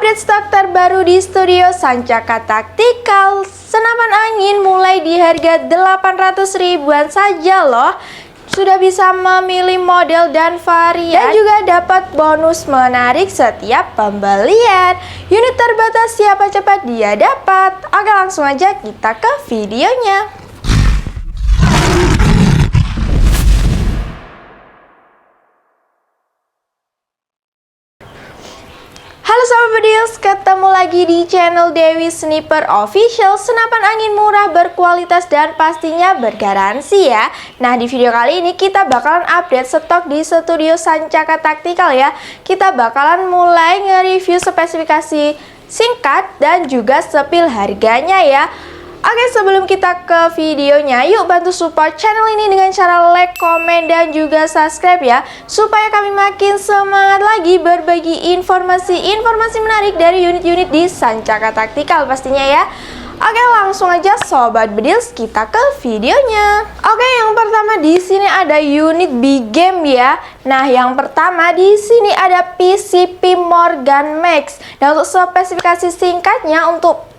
Update stok terbaru di studio Sancaka Taktikal. Senapan angin mulai di harga 800 ribuan saja loh. Sudah bisa memilih model dan varian, dan juga dapat bonus menarik setiap pembelian. Unit terbatas, siapa cepat dia dapat. Oke, langsung aja kita ke videonya. Halo Sobat Bedils, ketemu lagi di channel Dewi Sniper Official. Senapan angin murah, berkualitas, dan pastinya bergaransi ya. Nah, di video kali ini kita bakalan update stok di studio Sancaka Taktikal ya. Kita bakalan mulai nge-review spesifikasi singkat dan juga sepil harganya ya. Oke, sebelum kita ke videonya, yuk bantu support channel ini dengan cara like, komen, dan juga subscribe ya, supaya kami makin semangat lagi berbagi informasi menarik dari unit-unit di Sancaka Taktikal pastinya ya. Oke, langsung aja Sobat Bedils, kita ke videonya. Oke, yang pertama di sini ada unit big game ya. Nah, yang pertama di sini ada PCP Morgan Max. Dan untuk spesifikasi singkatnya, untuk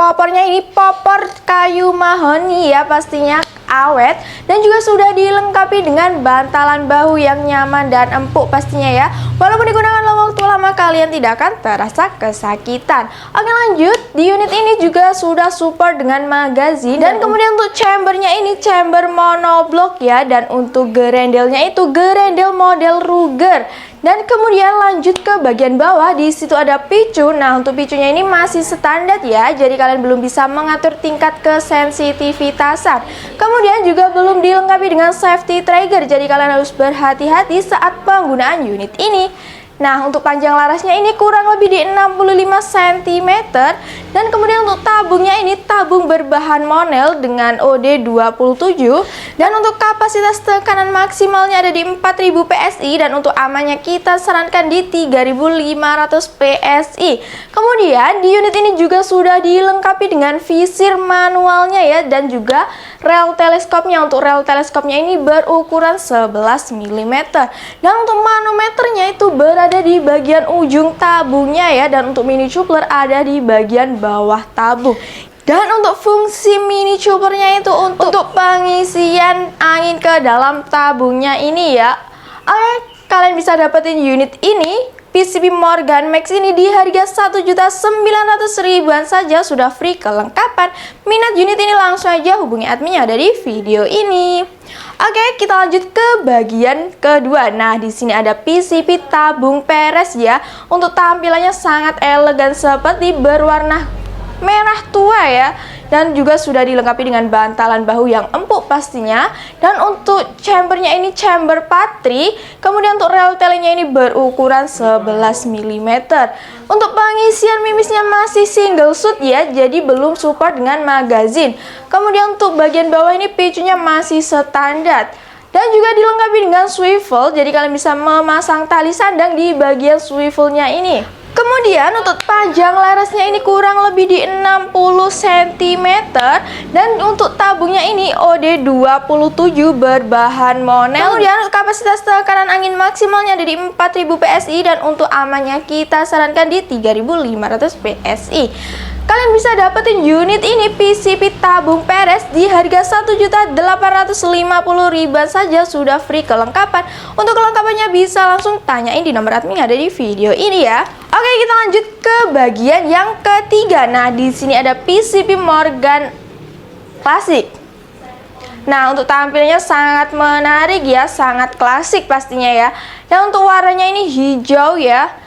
popornya ini popor kayu mahoni ya, pastinya awet, dan juga sudah dilengkapi dengan bantalan bahu yang nyaman dan empuk pastinya ya. Walaupun digunakan waktu lama, kalian tidak akan terasa kesakitan. Oke, lanjut, di unit ini juga sudah support dengan magazine, dan kemudian untuk chambernya ini chamber monoblock ya, dan untuk gerendelnya itu gerendel model Ruger. Dan kemudian lanjut ke bagian bawah, di situ ada picu. Nah, untuk picunya ini masih standar ya, jadi kalian belum bisa mengatur tingkat kesensitivitasan. Kemudian juga belum dilengkapi dengan safety trigger, jadi kalian harus berhati-hati saat penggunaan unit ini. Nah, untuk panjang larasnya ini kurang lebih di 65 cm. Dan kemudian untuk tabungnya ini tabung berbahan monel dengan OD27. Dan untuk kapasitas tekanan maksimalnya ada di 4000 PSI. Dan untuk amannya kita sarankan di 3500 PSI. Kemudian di unit ini juga sudah dilengkapi dengan visir manualnya ya, dan juga rel teleskopnya. Untuk rel teleskopnya ini berukuran 11 mm. Dan untuk manometernya itu berada di bagian ujung tabungnya ya, dan untuk mini coupler ada di bagian bawah tabung. Dan untuk fungsi mini choppernya itu untuk pengisian angin ke dalam tabungnya ini ya. Oke, kalian bisa dapetin unit ini PCP Morgan Max ini di harga 1.900.000-an saja, sudah free kelengkapan. Minat unit ini langsung aja hubungi admin yang ada di video ini. Oke, kita lanjut ke bagian kedua. Nah, di sini ada PCP tabung peres ya. Untuk tampilannya sangat elegan seperti berwarna merah tua ya, dan juga sudah dilengkapi dengan bantalan bahu yang empuk pastinya. Dan untuk chambernya ini chamber patri. Kemudian untuk rel telenya ini berukuran 11 mm. Untuk pengisian mimisnya masih single shoot ya, jadi belum support dengan magazine. Kemudian untuk bagian bawah ini picunya masih standar, dan juga dilengkapi dengan swivel, jadi kalian bisa memasang tali sandang di bagian swivelnya ini. Kemudian untuk panjang larasnya ini kurang lebih di 60 cm. Dan untuk tabungnya ini OD27 berbahan monel. Kemudian kapasitas tekanan angin maksimalnya ada di 4000 PSI, dan untuk amannya kita sarankan di 3500 PSI. Kalian bisa dapetin unit ini PCP tabung peres di harga 1.850.000-an saja, sudah free kelengkapan. Untuk kelengkapannya bisa langsung tanyain di nomor admin yang ada di video ini ya. Oke, kita lanjut ke bagian yang ketiga. Nah, di sini ada PCP Morgan Klasik. Nah, untuk tampilnya sangat menarik ya, sangat klasik pastinya ya. Dan untuk warnanya ini hijau ya.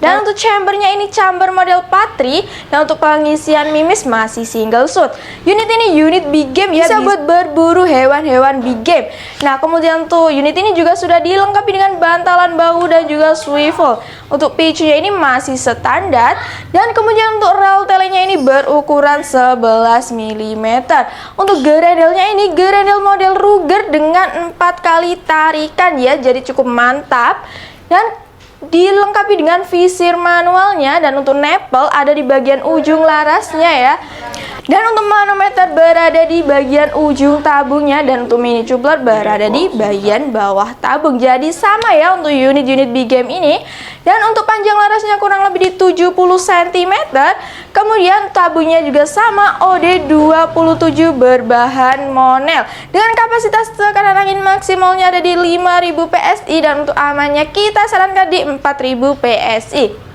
Dan untuk chambernya ini chamber model patri. Dan untuk pengisian mimis masih single shoot. Unit ini unit big game ya, bisa buat berburu hewan-hewan big game. Nah, kemudian tuh unit ini juga sudah dilengkapi dengan bantalan bahu dan juga swivel. Untuk picunya ini masih standar. Dan kemudian untuk rel telenya ini berukuran 11 mm. Untuk gerendelnya ini gerendel model Ruger dengan 4 kali tarikan ya, jadi cukup mantap. Dan dilengkapi dengan visir manualnya, dan untuk nempel ada di bagian ujung larasnya ya. Dan untuk manometer berada di bagian ujung tabungnya, dan untuk mini coupler berada di bagian bawah tabung. Jadi sama ya untuk unit-unit big game ini. Dan untuk panjang larasnya kurang lebih di 70 cm. Kemudian tabungnya juga sama, OD27 berbahan monel. Dengan kapasitas tekanan angin maksimalnya ada di 5000 PSI, dan untuk amannya kita sarankan di 4000 PSI.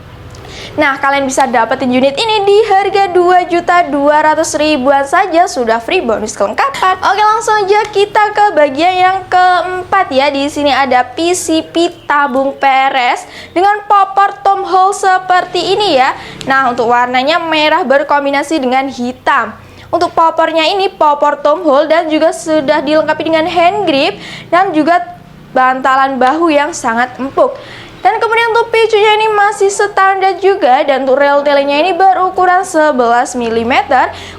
Nah, kalian bisa dapetin unit ini di harga 2.200.000-an saja, sudah free bonus kelengkapan. Oke, langsung aja kita ke bagian yang keempat ya. Di sini ada PCP tabung peres dengan popor tom hole seperti ini ya. Nah, untuk warnanya merah berkombinasi dengan hitam. Untuk popornya ini popor tom hole dan juga sudah dilengkapi dengan hand grip dan juga bantalan bahu yang sangat empuk. Dan kemudian untuk picunya ini masih standar juga, dan untuk rel telenya ini berukuran 11 mm.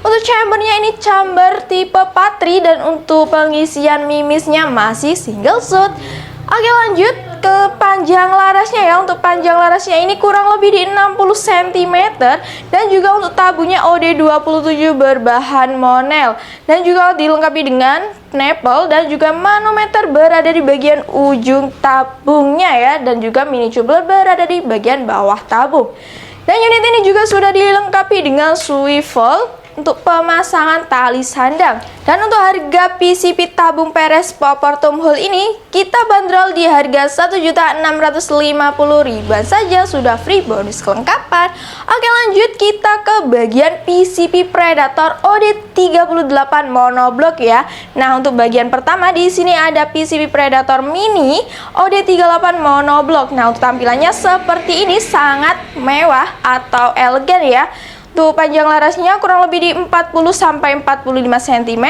Untuk chambernya ini chamber tipe Patri, dan untuk pengisian mimisnya masih single shot. Oke, lanjut ke panjang larasnya ya. Untuk panjang larasnya ini kurang lebih di 60 cm, dan juga untuk tabungnya OD27 berbahan monel, dan juga dilengkapi dengan nipple dan juga manometer berada di bagian ujung tabungnya ya, dan juga mini coupler berada di bagian bawah tabung. Dan unit ini juga sudah dilengkapi dengan swivel untuk pemasangan tali sandang. Dan untuk harga PCP tabung peres popor tom hole ini kita bandrol di harga 1.650.000-an saja, sudah free bonus kelengkapan. Oke, lanjut kita ke bagian PCP Predator OD38 monoblok ya. Nah, untuk bagian pertama di sini ada PCP Predator Mini OD38 monoblok. Nah, untuk tampilannya seperti ini, sangat mewah atau elegan ya. Tuh, panjang larasnya kurang lebih di 40-45 cm.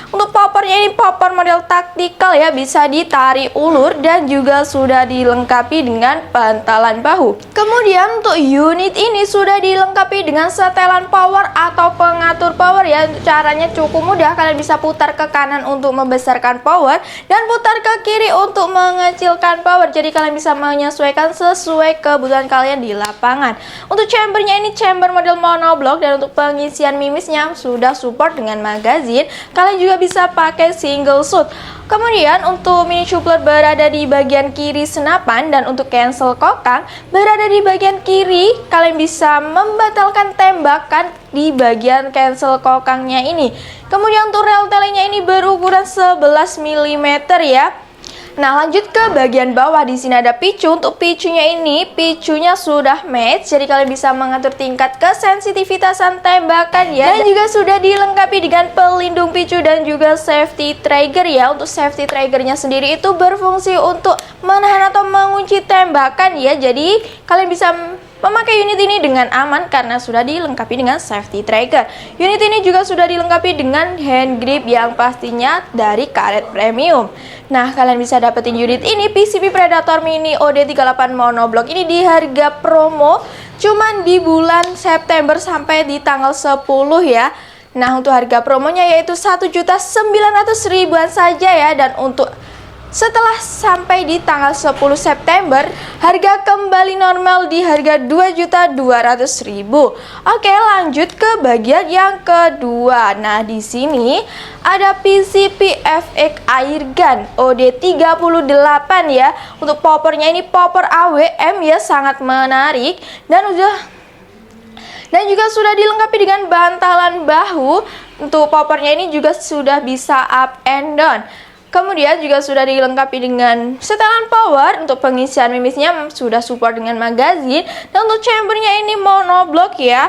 Untuk popornya ini popor model taktikal ya, bisa ditarik ulur dan juga sudah dilengkapi dengan bantalan bahu. Kemudian untuk unit ini sudah dilengkapi dengan setelan power atau pengatur power ya. Caranya cukup mudah, kalian bisa putar ke kanan untuk membesarkan power dan putar ke kiri untuk mengecilkan power. Jadi kalian bisa menyesuaikan sesuai kebutuhan kalian di lapangan. Untuk chambernya ini chamber model monoblok, dan untuk pengisian mimisnya sudah support dengan magazine. Kalian juga bisa pakai single shot. Kemudian untuk mini coupler berada di bagian kiri senapan, dan untuk cancel kokang berada di bagian kiri. Kalian bisa membatalkan tembakan di bagian cancel kokangnya ini. Kemudian untuk rel telenya ini berukuran 11 mm ya. Nah, lanjut ke bagian bawah. Di sini ada picu. Untuk picunya ini, picunya sudah match, jadi kalian bisa mengatur tingkat kesensitivitasan tembakan ya. Dan juga sudah dilengkapi dengan pelindung picu dan juga safety trigger ya. Untuk safety triggernya sendiri itu berfungsi untuk menahan atau mengunci tembakan ya. Jadi kalian bisa memakai unit ini dengan aman karena sudah dilengkapi dengan safety trigger. Unit ini juga sudah dilengkapi dengan hand grip yang pastinya dari karet premium. Nah, kalian bisa dapetin unit ini PCP Predator Mini OD38 monoblok ini di harga promo cuman di bulan September sampai di tanggal 10 ya. Nah, untuk harga promonya yaitu 1.900.000-an saja ya, dan untuk setelah sampai di tanggal 10 September, harga kembali normal di harga 2.200.000. Oke, lanjut ke bagian yang kedua. Nah, di sini ada PCP FX Airgun OD38 ya. Untuk popornya ini popor AWM ya, sangat menarik, dan juga sudah dilengkapi dengan bantalan bahu. Untuk popornya ini juga sudah bisa up and down. Kemudian juga sudah dilengkapi dengan setelan power. Untuk pengisian mimisnya sudah support dengan magazine, dan untuk chambernya ini monoblok ya.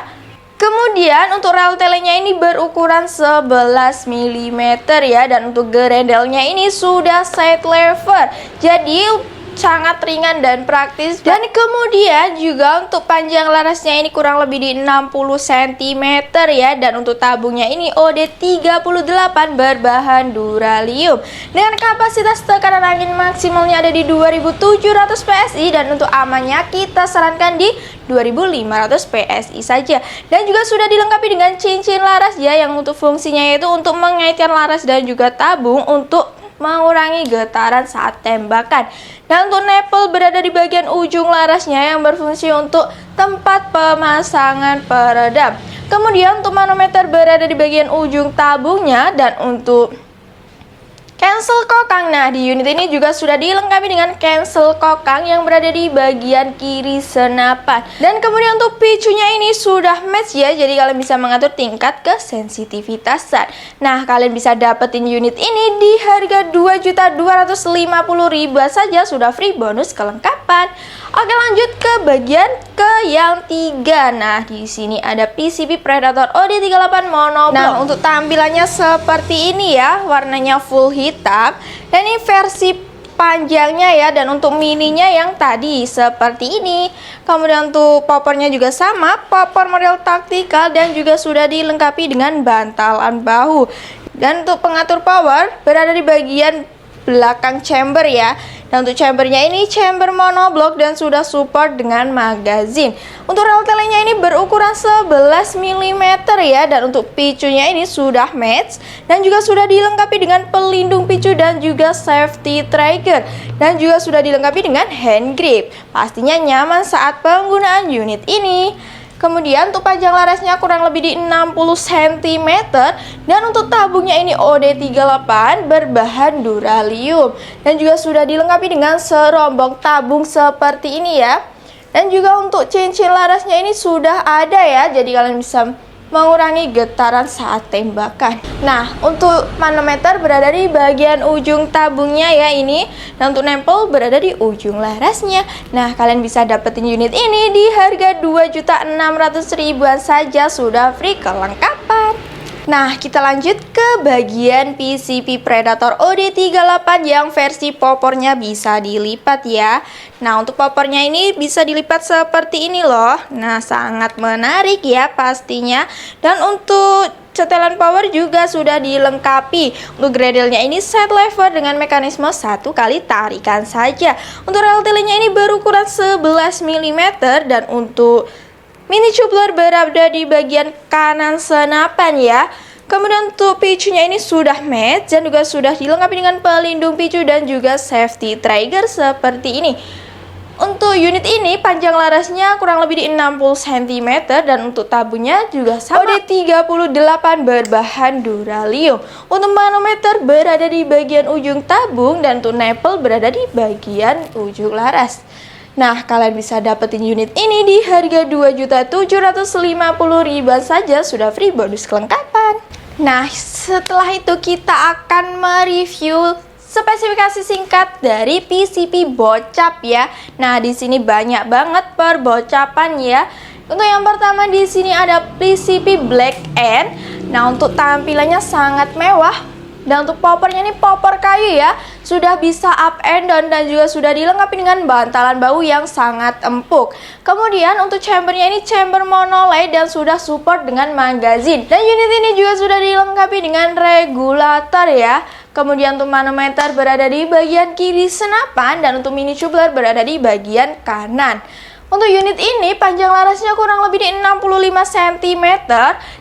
Kemudian untuk rel telenya ini berukuran 11 mm ya, dan untuk gerendelnya ini sudah side lever, jadi sangat ringan dan praktis. Dan kemudian juga untuk panjang larasnya ini kurang lebih di 60 cm ya, dan untuk tabungnya ini OD38 berbahan duralium dengan kapasitas tekanan angin maksimalnya ada di 2700 PSI, dan untuk amannya kita sarankan di 2500 PSI saja. Dan juga sudah dilengkapi dengan cincin laras ya, yang untuk fungsinya yaitu untuk mengaitkan laras dan juga tabung untuk mengurangi getaran saat tembakan. Dan untuk nipple berada di bagian ujung larasnya yang berfungsi untuk tempat pemasangan peredam. Kemudian untuk manometer berada di bagian ujung tabungnya, dan untuk cancel kokang, nah di unit ini juga sudah dilengkapi dengan cancel kokang yang berada di bagian kiri senapan. Dan kemudian untuk picunya ini sudah match ya, jadi kalian bisa mengatur tingkat kesensitivitasan. Nah, kalian bisa dapetin unit ini di harga 2.250.000 saja, sudah free bonus kelengkapan. Oke, lanjut ke bagian yang 3. Nah, di sini ada PCP Predator OD38 monoblock. Nah, untuk tampilannya seperti ini ya, warnanya full hitam. Dan ini versi panjangnya ya, dan untuk mininya yang tadi seperti ini. Kemudian untuk popornya juga sama, popor model taktikal dan juga sudah dilengkapi dengan bantalan bahu. Dan untuk pengatur power berada di bagian belakang chamber ya. Dan untuk chambernya ini chamber monoblock dan sudah support dengan magazine. Untuk rel telenya ini berukuran 11 mm ya, dan untuk picunya ini sudah match dan juga sudah dilengkapi dengan pelindung picu dan juga safety trigger, dan juga sudah dilengkapi dengan hand grip. Pastinya nyaman saat penggunaan unit ini. Kemudian untuk panjang larasnya kurang lebih di 60 cm, dan untuk tabungnya ini OD38 berbahan duralium, dan juga sudah dilengkapi dengan serombong tabung seperti ini ya. Dan juga untuk cincin larasnya ini sudah ada ya, jadi kalian bisa mengurangi getaran saat tembakan. Nah, untuk manometer berada di bagian ujung tabungnya ya ini, dan untuk nempel berada di ujung larasnya. Nah, kalian bisa dapetin unit ini di harga 2.600.000-an saja, sudah free kelengkapan. Nah, kita lanjut ke bagian PCP Predator OD38 yang versi popornya bisa dilipat ya. Nah, untuk popornya ini bisa dilipat seperti ini loh. Nah, sangat menarik ya pastinya. Dan untuk setelan power juga sudah dilengkapi. Untuk gradelnya ini set lever dengan mekanisme 1 kali tarikan saja. Untuk rel telenya ini berukuran 11 mm, dan untuk mini coupler berada di bagian kanan senapan ya. Kemudian untuk picunya ini sudah match dan juga sudah dilengkapi dengan pelindung picu dan juga safety trigger seperti ini. Untuk unit ini panjang larasnya kurang lebih di 60 cm, dan untuk tabungnya juga sama OD38 berbahan duralium. Untuk manometer berada di bagian ujung tabung, dan untuk nipple berada di bagian ujung laras. Nah, kalian bisa dapetin unit ini di harga 2.750.000 saja, sudah free bonus kelengkapan. Nah, setelah itu kita akan mereview spesifikasi singkat dari PCP bocap ya. Nah, di sini banyak banget perbocapan ya. Untuk yang pertama di sini ada PCP Black End. Nah, untuk tampilannya sangat mewah. Dan untuk popornya ini popor kayu ya, sudah bisa up and down dan juga sudah dilengkapi dengan bantalan bahu yang sangat empuk. Kemudian untuk chambernya ini chamber monolite dan sudah support dengan magazine. Dan unit ini juga sudah dilengkapi dengan regulator ya. Kemudian untuk manometer berada di bagian kiri senapan, dan untuk mini coupler berada di bagian kanan. Untuk unit ini panjang larasnya kurang lebih di 65 cm,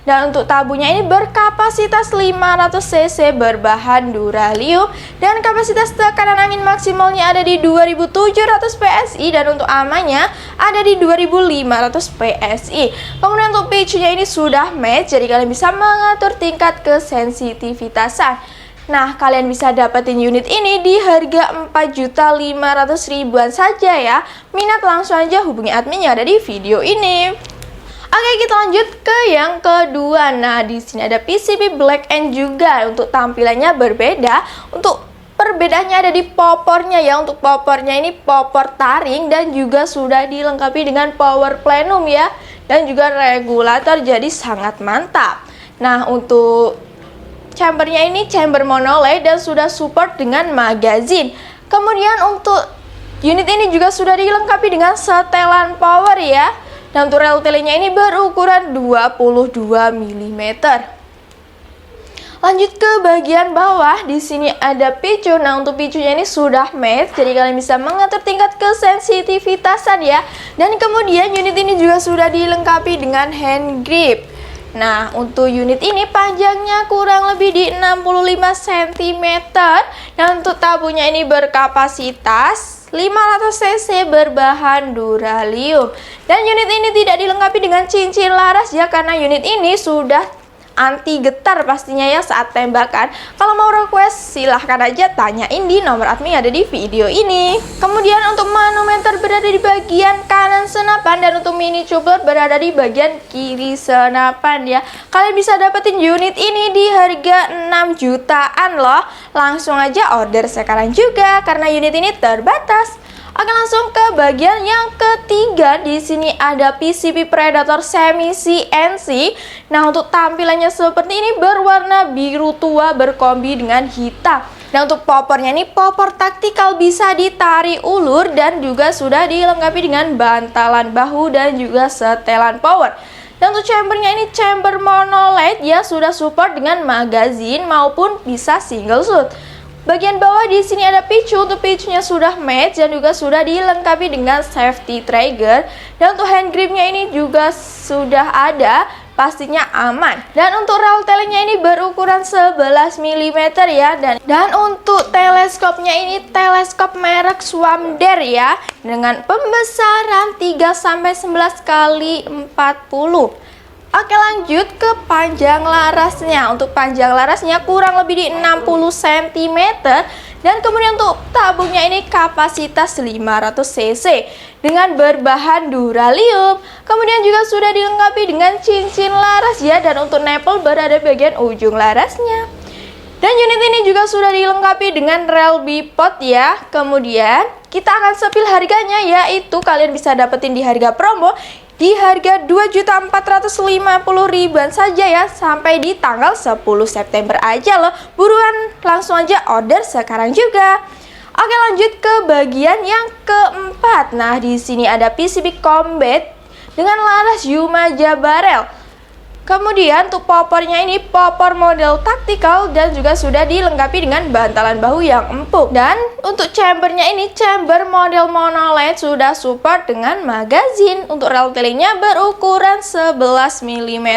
dan untuk tabungnya ini berkapasitas 500 cc berbahan duralium, dan kapasitas tekanan angin maksimalnya ada di 2700 PSI, dan untuk amannya ada di 2500 PSI. Kemudian untuk picunya ini sudah match, jadi kalian bisa mengatur tingkat kesensitivitasan. Nah, kalian bisa dapetin unit ini di harga 4.500.000-an saja ya. Minat langsung aja hubungi admin yang ada di video ini. Oke, kita lanjut ke yang kedua. Nah, di sini ada PCP Black End juga. Untuk tampilannya berbeda. Untuk perbedaannya ada di popornya ya. Untuk popornya ini popor taring dan juga sudah dilengkapi dengan power plenum ya. Dan juga regulator, jadi sangat mantap. Nah, untuk chambernya ini chamber monolith dan sudah support dengan magazine. Kemudian untuk unit ini juga sudah dilengkapi dengan setelan power ya. Dan untuk rel telenya ini berukuran 22 mm. Lanjut ke bagian bawah, di sini ada picu. Nah, untuk picunya ini sudah match, jadi kalian bisa mengatur tingkat kesensitivitasan ya. Dan kemudian unit ini juga sudah dilengkapi dengan hand grip. Nah, untuk unit ini panjangnya kurang lebih di 65 cm dan untuk tabungnya ini berkapasitas 500 cc berbahan duralium. Dan unit ini tidak dilengkapi dengan cincin laras ya, karena unit ini sudah anti getar pastinya ya saat tembakan. Kalau mau request silahkan aja tanyain di nomor admin yang ada di video ini. Kemudian untuk manometer berada di bagian kanan senapan dan untuk mini coupler berada di bagian kiri senapan ya. Kalian bisa dapetin unit ini di harga 6 jutaan loh. Langsung aja order sekarang juga karena unit ini terbatas. Oke, langsung ke bagian yang ketiga. Di sini ada PCP Predator semi CNC. Nah, untuk tampilannya seperti ini berwarna biru tua berkombi dengan hitam. Dan untuk popornya ini popor taktikal bisa ditarik ulur dan juga sudah dilengkapi dengan bantalan bahu dan juga setelan power. Dan untuk chambernya ini chamber monolith ya, sudah support dengan magazine maupun bisa single shoot. Bagian bawah di sini ada picu, untuk picunya sudah match dan juga sudah dilengkapi dengan safety trigger. Dan untuk hand gripnya ini juga sudah ada, pastinya aman. Dan untuk rel telenya ini berukuran 11 mm ya. Dan untuk teleskopnya ini teleskop merek Swamder ya, dengan pembesaran 3-11 kali 40. Oke, lanjut ke panjang larasnya. Untuk panjang larasnya kurang lebih di 60 cm dan kemudian untuk tabungnya ini kapasitas 500 cc dengan berbahan duralium. Kemudian juga sudah dilengkapi dengan cincin laras ya, dan untuk nipple berada bagian ujung larasnya. Dan unit ini juga sudah dilengkapi dengan rel bipod ya. Kemudian kita akan sepil harganya, yaitu kalian bisa dapetin di harga promo di harga 2.450.000-an saja ya, sampai di tanggal 10 September aja loh. Buruan langsung aja order sekarang juga. Oke, lanjut ke bagian yang keempat. Nah, di sini ada PCP Combat dengan laras Yuma Barrel. Kemudian untuk popornya ini popor model taktikal dan juga sudah dilengkapi dengan bantalan bahu yang empuk. Dan untuk chambernya ini chamber model monolith sudah support dengan magazine. Untuk rel telingnya berukuran 11 mm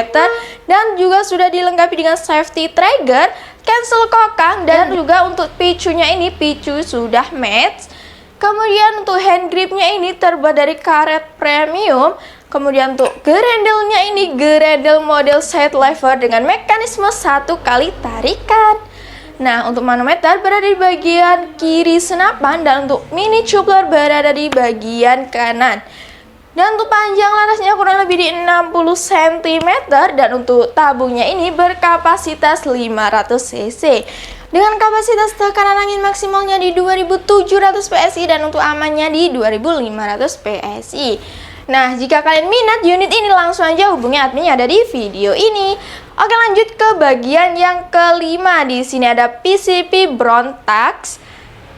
dan juga sudah dilengkapi dengan safety trigger, cancel kokang, dan juga untuk picunya ini picu sudah match. Kemudian untuk hand gripnya ini terbuat dari karet premium. Kemudian untuk gerendelnya ini gerendel model side lever dengan mekanisme 1 kali tarikan. Nah, untuk manometer berada di bagian kiri senapan dan untuk mini coupler berada di bagian kanan. Dan untuk panjang larasnya kurang lebih di 60 cm dan untuk tabungnya ini berkapasitas 500 cc. Dengan kapasitas tekanan angin maksimalnya di 2700 PSI dan untuk amannya di 2500 PSI. Nah, jika kalian minat unit ini langsung aja hubungi admin yang ada di video ini. Oke, lanjut ke bagian yang kelima. Di sini ada PCP Brontax.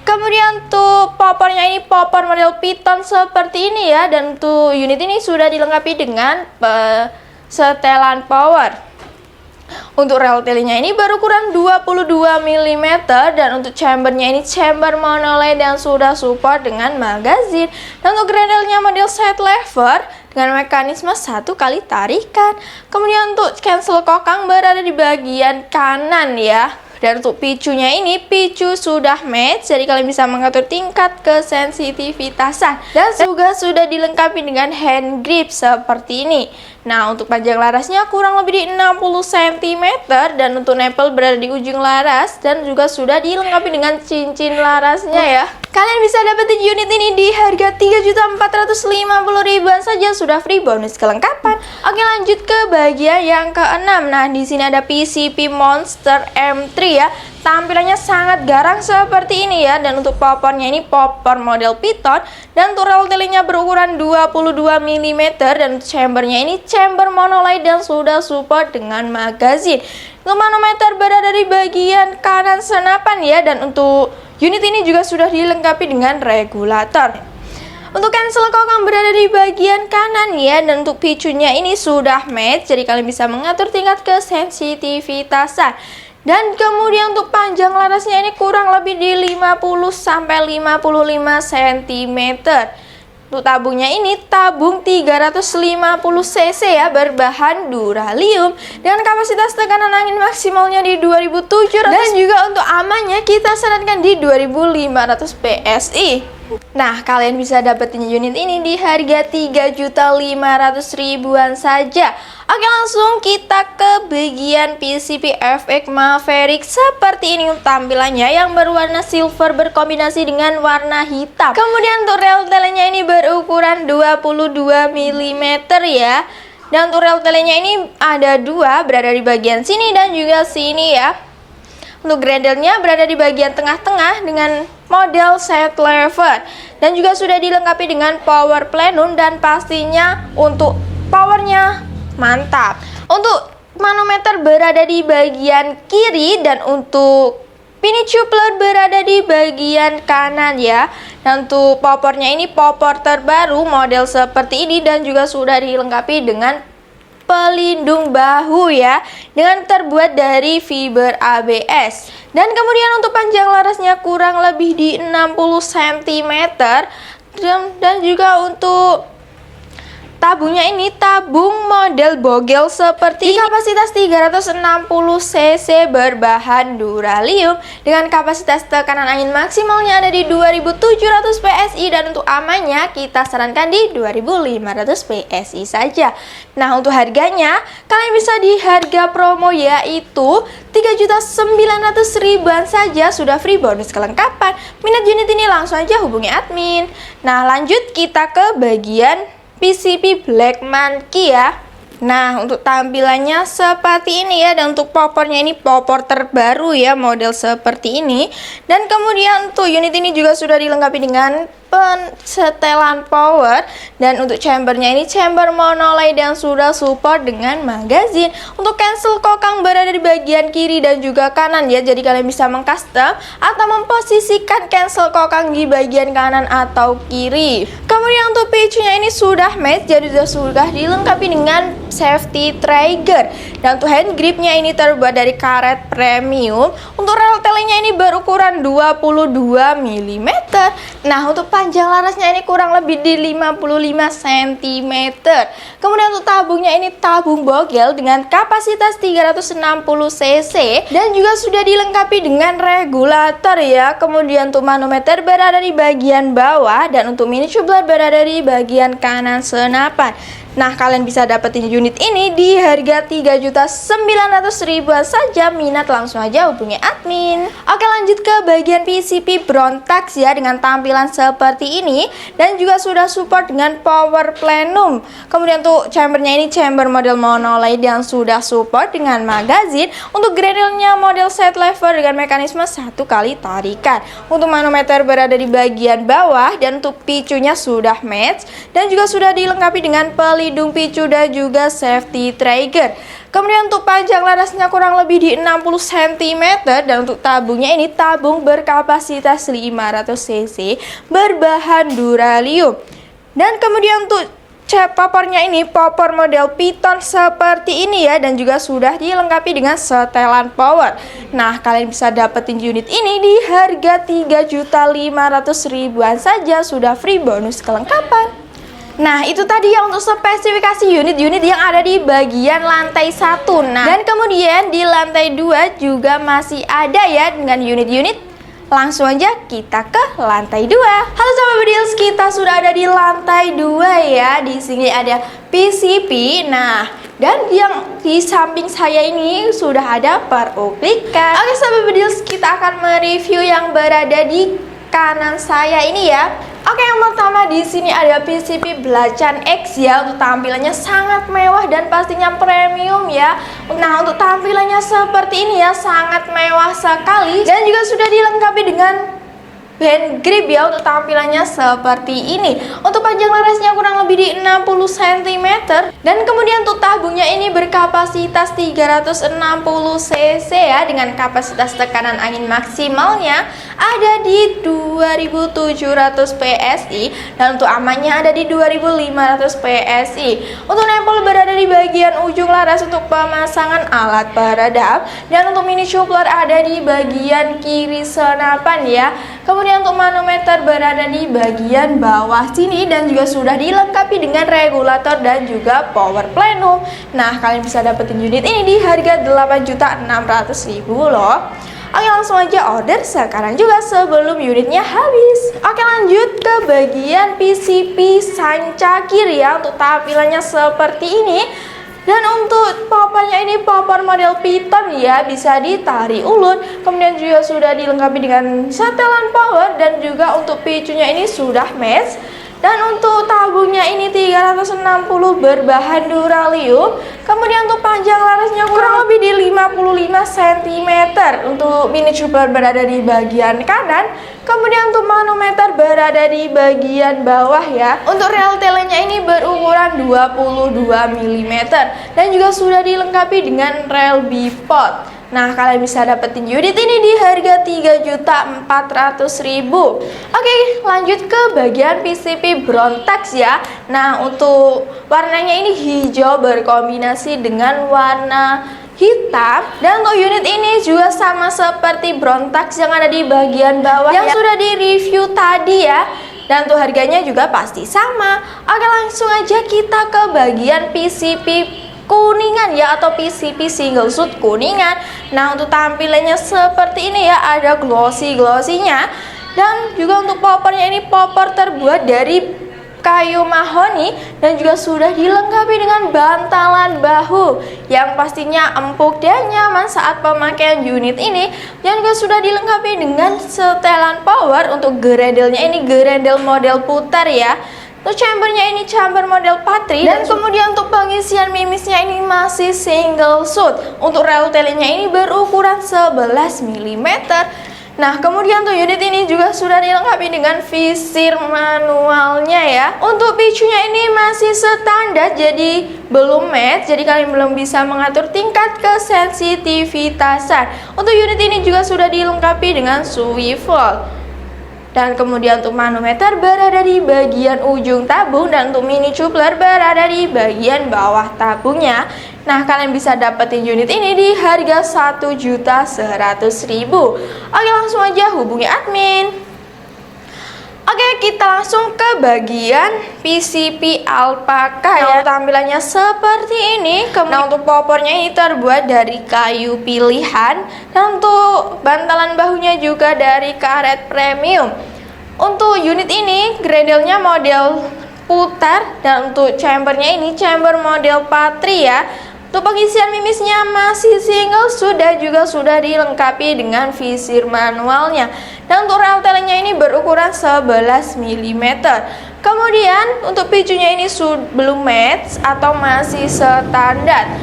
Kemudian untuk popornya ini popor model Python seperti ini ya, dan untuk unit ini sudah dilengkapi dengan setelan power. Untuk rel telingnya ini berukuran 22 mm dan untuk chambernya ini chamber monolith dan sudah support dengan magazine. Dan untuk grendelnya model side lever dengan mekanisme 1 kali tarikan. Kemudian untuk cancel kokang berada di bagian kanan ya. Dan untuk picunya ini picu sudah match, jadi kalian bisa mengatur tingkat kesensitivitasan. Dan juga sudah dilengkapi dengan hand grip seperti ini. Nah, untuk panjang larasnya kurang lebih di 60 cm dan untuk nipple berada di ujung laras dan juga sudah dilengkapi dengan cincin larasnya ya. Kalian bisa dapetin unit ini di harga 3.450.000-an saja, sudah free bonus kelengkapan. Oke, lanjut ke bagian yang keenam. Nah, di sini ada PCP Monster M3 ya. Tampilannya sangat garang seperti ini ya, dan untuk popornya ini popor model Python dan untuk rel telingnya berukuran 22 mm dan chambernya ini chamber monolith dan sudah support dengan magazine. Untuk manometer berada di bagian kanan senapan ya, dan untuk unit ini juga sudah dilengkapi dengan regulator. Untuk cancel kokang berada di bagian kanan ya, dan untuk picunya ini sudah match, jadi kalian bisa mengatur tingkat kesensitivitasan. Dan kemudian untuk panjang larasnya ini kurang lebih di 50-55 cm. Untuk tabungnya ini tabung 350 cc ya, berbahan duralium dengan kapasitas tekanan angin maksimalnya di 2700, dan juga untuk amannya kita sarankan di 2500 PSI. Nah, kalian bisa dapetin unit ini di harga 3.500.000-an saja. Oke, langsung kita ke bagian PCB FX Maverick. Seperti ini tampilannya, yang berwarna silver berkombinasi dengan warna hitam. Kemudian untuk rel telenya ini berukuran 22 mm ya. Dan untuk rel telenya ini ada dua, berada di bagian sini dan juga sini ya. Untuk grendelnya berada di bagian tengah-tengah dengan model set lever, dan juga sudah dilengkapi dengan power plenum, dan pastinya untuk powernya mantap. Untuk manometer berada di bagian kiri, dan untuk pini coupler berada di bagian kanan ya. Dan untuk popornya ini popor terbaru model seperti ini, dan juga sudah dilengkapi dengan pelindung bahu ya, dengan terbuat dari fiber ABS. Dan kemudian untuk panjang larasnya kurang lebih di 60 cm, dan juga untuk tabungnya ini tabung model bogel seperti kapasitas 360 cc berbahan duralium dengan kapasitas tekanan angin maksimalnya ada di 2700 PSI, dan untuk amannya kita sarankan di 2500 PSI saja. Nah, untuk harganya kalian bisa di harga promo yaitu 3.900.000-an saja, sudah free bonus kelengkapan. Minat unit ini langsung aja hubungi admin. Nah, lanjut kita ke bagian PCB Black Monkey ya. Nah, untuk tampilannya seperti ini ya, dan untuk popornya ini popor terbaru ya, model seperti ini. Dan kemudian untuk unit ini juga sudah dilengkapi dengan pensetelan power, dan untuk chambernya ini chamber monolith dan sudah support dengan magazin. Untuk cancel kokang berada di bagian kiri dan juga kanan ya, jadi kalian bisa mengcustom atau memposisikan cancel kokang di bagian kanan atau kiri. Kemudian untuk picunya ini sudah match, jadi sudah dilengkapi dengan safety trigger, dan untuk hand gripnya ini terbuat dari karet premium. Untuk rel telenya ini berukuran 22 mm. Nah, untuk panjang larasnya ini kurang lebih di 55 cm. Kemudian untuk tabungnya ini tabung bogel dengan kapasitas 360 cc, dan juga sudah dilengkapi dengan regulator ya. Kemudian untuk manometer berada di bagian bawah, dan untuk mini coupler berada di bagian kanan senapan. Nah, kalian bisa dapetin unit ini di harga 3.900.000-an saja. Minat langsung aja hubungi admin. Oke, lanjut ke bagian PCB Brontax ya, dengan tampilan seperti ini, dan juga sudah support dengan power plenum. Kemudian untuk chambernya ini chamber model monolith yang sudah support dengan magazin. Untuk grendelnya model set lever dengan mekanisme satu kali tarikan. Untuk manometer berada di bagian bawah, dan untuk picunya sudah match, dan juga sudah dilengkapi dengan pelindung picu dan juga safety trigger. Kemudian untuk panjang larasnya kurang lebih di 60 cm, dan untuk tabungnya ini tabung berkapasitas 500 cc berbahan duralium. Dan kemudian untuk popornya ini popor model Python seperti ini ya, dan juga sudah dilengkapi dengan setelan power. Nah, kalian bisa dapetin unit ini di harga 3.500.000-an saja, sudah free bonus kelengkapan. Nah, itu tadi ya untuk spesifikasi unit-unit yang ada di bagian lantai 1. Nah, dan kemudian di lantai 2 juga masih ada ya dengan unit-unit. Langsung aja kita ke lantai 2. Halo sahabat Bediels, kita sudah ada di lantai 2 ya. Di sini ada PCB. Nah, dan yang di samping saya ini sudah ada peruplikan. Oke sahabat Bediels, kita akan mereview yang berada di kanan saya ini ya. Oke, yang pertama di sini ada PCB Belacan X ya. Untuk tampilannya sangat mewah dan pastinya premium ya. Nah, untuk tampilannya seperti ini ya, sangat mewah sekali, dan juga sudah dilengkapi dengan hand grip ya. Untuk tampilannya seperti ini. Untuk panjang larasnya kurang lebih di 60 cm, dan kemudian untuk tabungnya ini berkapasitas 360 cc ya, dengan kapasitas tekanan angin maksimalnya ada di 2700 PSI, dan untuk amannya ada di 2500 PSI. Untuk nempel berada di di bagian ujung laras untuk pemasangan alat peredam, dan untuk mini coupler ada di bagian kiri senapan ya. Kemudian untuk manometer berada di bagian bawah sini dan juga sudah dilengkapi dengan regulator dan juga power plenum. Nah, kalian bisa dapetin unit ini di harga 8.600.000 loh. Oke, langsung aja order sekarang juga sebelum unitnya habis. Oke, lanjut ke bagian PCP sancakir ya. Untuk tampilannya seperti ini. Dan untuk popornya ini popor model piton ya, bisa ditarik ulun. Kemudian juga sudah dilengkapi dengan setelan power dan juga untuk picunya ini sudah match. Dan untuk tabungnya ini 360 berbahan duralium. Kemudian untuk panjang larasnya kurang lebih di 55 cm. Untuk mini coupler berada di bagian kanan. Kemudian untuk manometer berada di bagian bawah ya. Untuk rel telenya ini berukuran 22 mm. Dan juga sudah dilengkapi dengan rel bipod. Nah, kalian bisa dapetin unit ini di harga 3.400.000. Oke, lanjut ke bagian PCP Brontax ya. Nah, untuk warnanya ini hijau berkombinasi dengan warna hitam. Dan untuk unit ini juga sama seperti Brontax yang ada di bagian bawah yang sudah di review tadi ya. Dan untuk harganya juga pasti sama. Oke, langsung aja kita ke bagian PCP Kuningan ya, atau PCP single shoot Kuningan. Nah, untuk tampilannya seperti ini ya, ada glossy-glossy-nya. Dan juga untuk popornya ini popor terbuat dari kayu mahoni dan juga sudah dilengkapi dengan bantalan bahu yang pastinya empuk dan nyaman saat pemakaian unit ini. Dan juga sudah dilengkapi dengan setelan power. Untuk gerendelnya ini gerendel model putar ya. Untuk chambernya ini chamber model Patri. Dan kemudian untuk pengisian mimisnya ini masih single shoot. Untuk rel telenya ini berukuran 11 mm. Nah, kemudian untuk unit ini juga sudah dilengkapi dengan visir manualnya ya. Untuk picunya ini masih standar, jadi belum match, jadi kalian belum bisa mengatur tingkat kesensitivitasan. Untuk unit ini juga sudah dilengkapi dengan swivel. Dan kemudian untuk manometer berada di bagian ujung tabung. Dan untuk mini coupler berada di bagian bawah tabungnya. Nah, kalian bisa dapetin unit ini di harga 1.100.000. Oke, langsung aja hubungi admin. Oke, kita langsung ke bagian PCP Alpaka ya. Tampilannya seperti ini. Nah, untuk popornya ini terbuat dari kayu pilihan. Dan untuk bantalan bahunya juga dari karet premium. Untuk unit ini gredelnya model putar. Dan untuk chambernya ini chamber model Patri ya. Untuk pengisian mimisnya masih single sudah juga sudah dilengkapi dengan visir manualnya. Dan untuk rel telenya ini berukuran 11 mm. Kemudian untuk picunya ini belum match atau masih standar.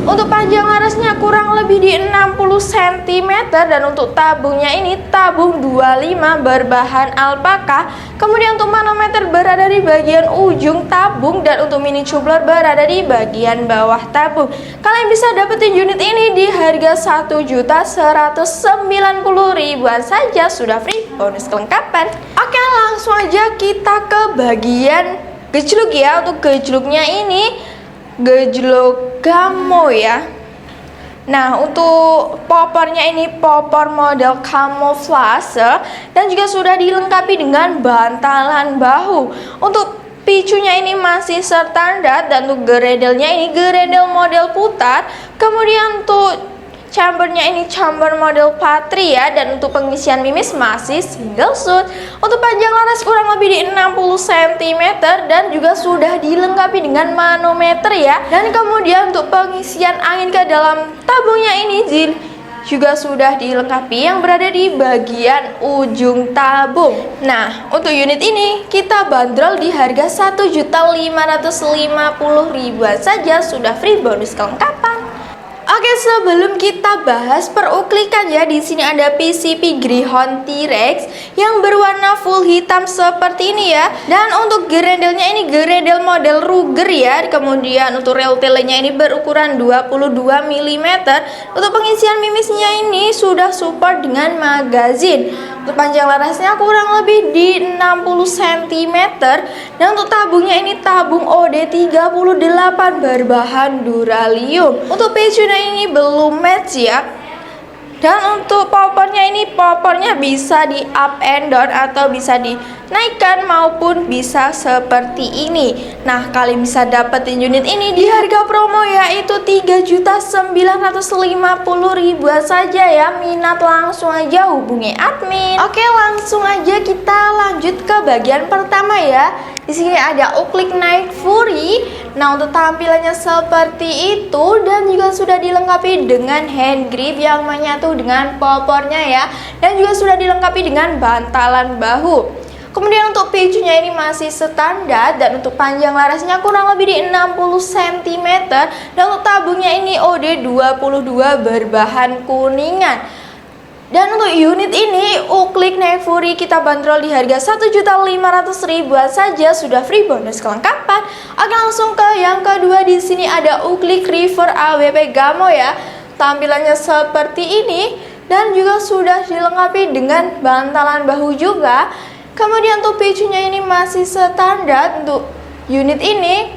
Untuk panjang larasnya kurang lebih di 60 cm. Dan untuk tabungnya ini tabung 25 berbahan alpaka. Kemudian untuk manometer berada di bagian ujung tabung. Dan untuk mini coupler berada di bagian bawah tabung. Kalian bisa dapetin unit ini di harga 1.190.000-an saja. Sudah free bonus kelengkapan. Oke, langsung aja kita ke bagian gejluk ya. Untuk gejluknya ini gejluk gamo ya. Nah, untuk popornya ini popor model camouflage dan juga sudah dilengkapi dengan bantalan bahu. Untuk picunya ini masih standar dan untuk gerendelnya ini gerendel model putar. Kemudian untuk chambernya ini chamber model Patri ya. Dan untuk pengisian mimis masih single shoot. Untuk panjang laras kurang lebih di 60 cm. Dan juga sudah dilengkapi dengan manometer ya. Dan kemudian untuk pengisian angin ke dalam tabungnya ini juga sudah dilengkapi yang berada di bagian ujung tabung. Nah, untuk unit ini kita bandrol di harga 1.550.000-an saja. Sudah free bonus kelengkapan. Oke, sebelum kita bahas peruklikan ya, di sini ada PCP Greyhound T-Rex yang berwarna full hitam seperti ini ya. Dan untuk gerendelnya ini gerendel model Ruger ya. Kemudian untuk rel telenya ini berukuran 22 mm. Untuk pengisian mimisnya ini sudah support dengan magazine. Untuk panjang larasnya kurang lebih di 60 cm. Dan untuk tabungnya ini tabung OD38 berbahan duralium. Untuk picunya ini belum match ya. Dan untuk popornya ini, popornya bisa di up and down atau bisa dinaikkan maupun bisa seperti ini. Nah, kalian bisa dapetin unit ini di harga promo yaitu 3.950.000 saja ya. Minat langsung aja hubungi admin. Oke, langsung aja kita lanjut ke bagian pertama ya. Di sini ada Oakleek Night Fury. Nah, untuk tampilannya seperti itu dan juga sudah dilengkapi dengan hand grip yang menyatu dengan popornya ya. Dan juga sudah dilengkapi dengan bantalan bahu. Kemudian untuk picunya ini masih standar dan untuk panjang larasnya kurang lebih di 60 cm. Dan untuk tabungnya ini OD22 berbahan kuningan. Dan untuk unit ini Oakleek Night Fury kita bandrol di harga 1.500.000-an saja, sudah free bonus kelengkapan. Oke, langsung ke yang kedua. Di sini ada Oakleek River AWP Gamo ya. Tampilannya seperti ini dan juga sudah dilengkapi dengan bantalan bahu juga. Kemudian untuk picunya ini masih standar. Untuk unit ini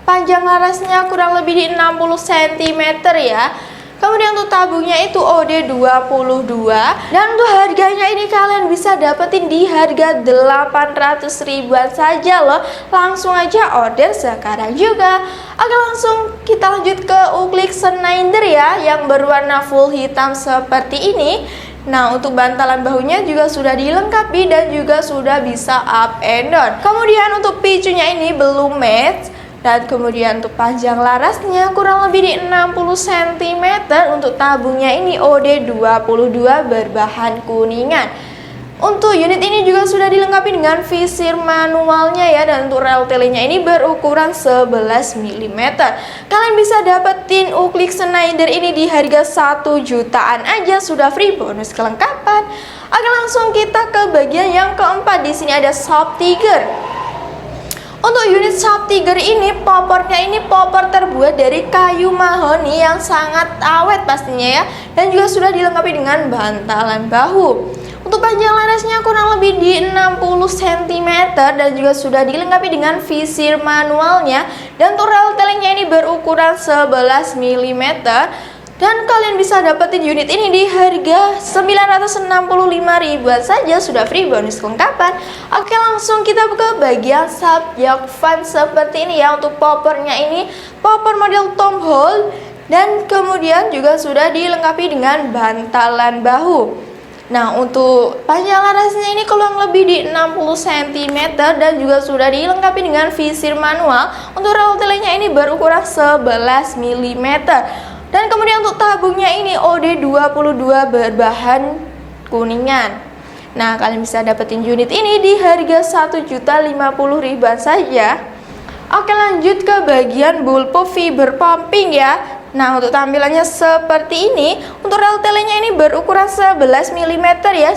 panjang larasnya kurang lebih di 60 cm ya. Kemudian untuk tabungnya itu OD22. Dan untuk harganya ini kalian bisa dapetin di harga 800.000-an saja loh. Langsung aja order sekarang juga. Oke, langsung kita lanjut ke Oakleek Schneider ya, yang berwarna full hitam seperti ini. Nah, untuk bantalan bahunya juga sudah dilengkapi dan juga sudah bisa up and down. Kemudian untuk picunya ini belum match. Dan kemudian untuk panjang larasnya kurang lebih di 60 cm. Untuk tabungnya ini OD22 berbahan kuningan. Untuk unit ini juga sudah dilengkapi dengan visir manualnya ya. Dan untuk rel telenya ini berukuran 11 mm. Kalian bisa dapetin Oakleek Schneider ini di harga 1 jutaan aja, sudah free bonus kelengkapan. Oke, langsung kita ke bagian yang keempat. Di sini ada Shop Tiger. Untuk unit Shop Tiger ini, popornya ini popor terbuat dari kayu mahoni yang sangat awet pastinya ya. Dan juga sudah dilengkapi dengan bantalan bahu. Untuk panjang larasnya kurang lebih di 60 cm dan juga sudah dilengkapi dengan visir manualnya. Dan untuk rel telingnya ini berukuran 11 mm. Dan kalian bisa dapetin unit ini di harga 965.000-an saja, sudah free bonus kelengkapan. Oke, langsung kita ke bagian subjek fan seperti ini ya. Untuk popornya ini popor model Tom Hole dan kemudian juga sudah dilengkapi dengan bantalan bahu. Nah, untuk panjang larasnya ini kurang lebih di 60 cm dan juga sudah dilengkapi dengan visir manual. Untuk rel telenya ini berukuran 11 mm. Dan kemudian untuk tabungnya ini OD22 berbahan kuningan. Nah, kalian bisa dapetin unit ini di harga 1.050.000-an saja. Oke, lanjut ke bagian bullpup fiber pumping ya. Nah, untuk tampilannya seperti ini. Untuk rel telenya ini berukuran 11 mm ya,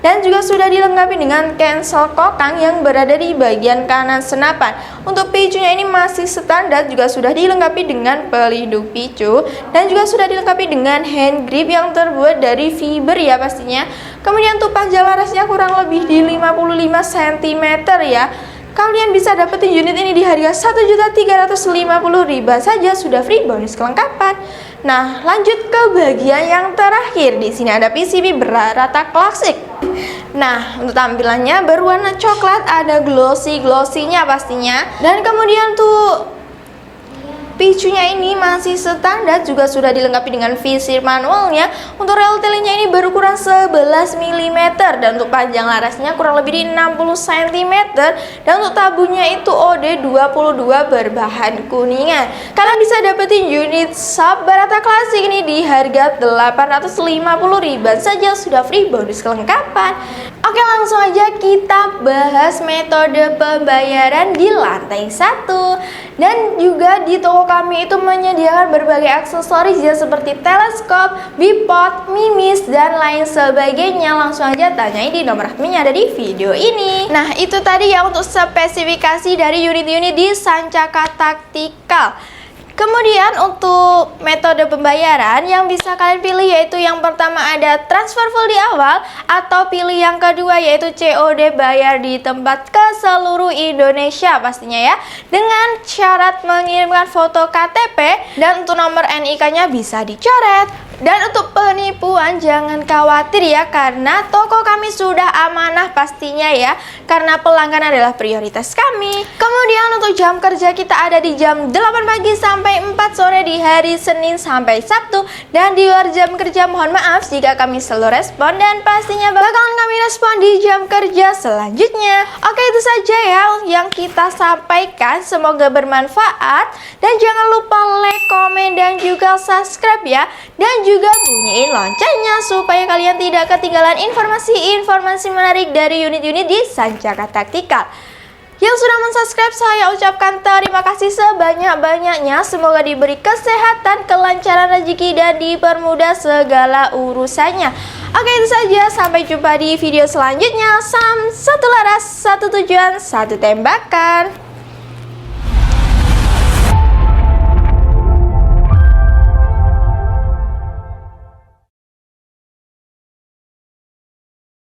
dan juga sudah dilengkapi dengan cancel kokang yang berada di bagian kanan senapan. Untuk picunya ini masih standar, juga sudah dilengkapi dengan pelindung picu dan juga sudah dilengkapi dengan hand grip yang terbuat dari fiber ya pastinya. Kemudian untuk panjang larasnya kurang lebih di 55 cm ya. Kalian bisa dapetin unit ini di harga 1.350.000 saja, sudah free bonus kelengkapan. Nah, lanjut ke bagian yang terakhir. Di sini ada PCB berrata klasik. Nah, untuk tampilannya berwarna coklat, ada glossy-glossy-nya pastinya. Dan kemudian tuh picunya ini masih standar, juga sudah dilengkapi dengan visir manualnya. Untuk rel telenya ini berukuran 11 mm dan untuk panjang larasnya kurang lebih di 60 cm. Dan untuk tabungnya itu OD22 berbahan kuningan. Kalian bisa dapetin unit Shop Barata Klasik ini di harga 850.000 saja, sudah free bonus kelengkapan. Oke, langsung aja kita bahas metode pembayaran di lantai 1. Dan juga di toko kami itu menyediakan berbagai aksesoris ya, seperti teleskop, bipod, mimis, dan lain sebagainya. Langsung aja tanyain di nomor adminnya ada di video ini. Nah, itu tadi ya untuk spesifikasi dari unit-unit di Sancaka Tactical. Kemudian untuk metode pembayaran yang bisa kalian pilih yaitu yang pertama ada transfer full di awal, atau pilih yang kedua yaitu COD bayar di tempat ke seluruh Indonesia pastinya ya, dengan syarat mengirimkan foto KTP dan untuk nomor NIK-nya bisa dicoret. Dan untuk penipuan jangan khawatir ya, karena toko kami sudah amanah pastinya ya, karena pelanggan adalah prioritas kami. Kemudian untuk jam kerja kita ada di jam 8 pagi sampai 4 sore di hari Senin sampai Sabtu, dan di luar jam kerja mohon maaf jika kami selalu respon dan pastinya bakalan kami respon di jam kerja selanjutnya. Oke, itu saja ya yang kita sampaikan, semoga bermanfaat dan jangan lupa like, komen dan juga subscribe ya, dan juga bunyiin loncengnya supaya kalian tidak ketinggalan informasi-informasi menarik dari unit-unit di Sancaka Taktikal. Yang sudah mensubscribe saya ucapkan terima kasih sebanyak-banyaknya. Semoga diberi kesehatan, kelancaran rezeki dan dipermudah segala urusannya. Oke, itu saja, sampai jumpa di video selanjutnya. Satu laras, satu tujuan, satu tembakan.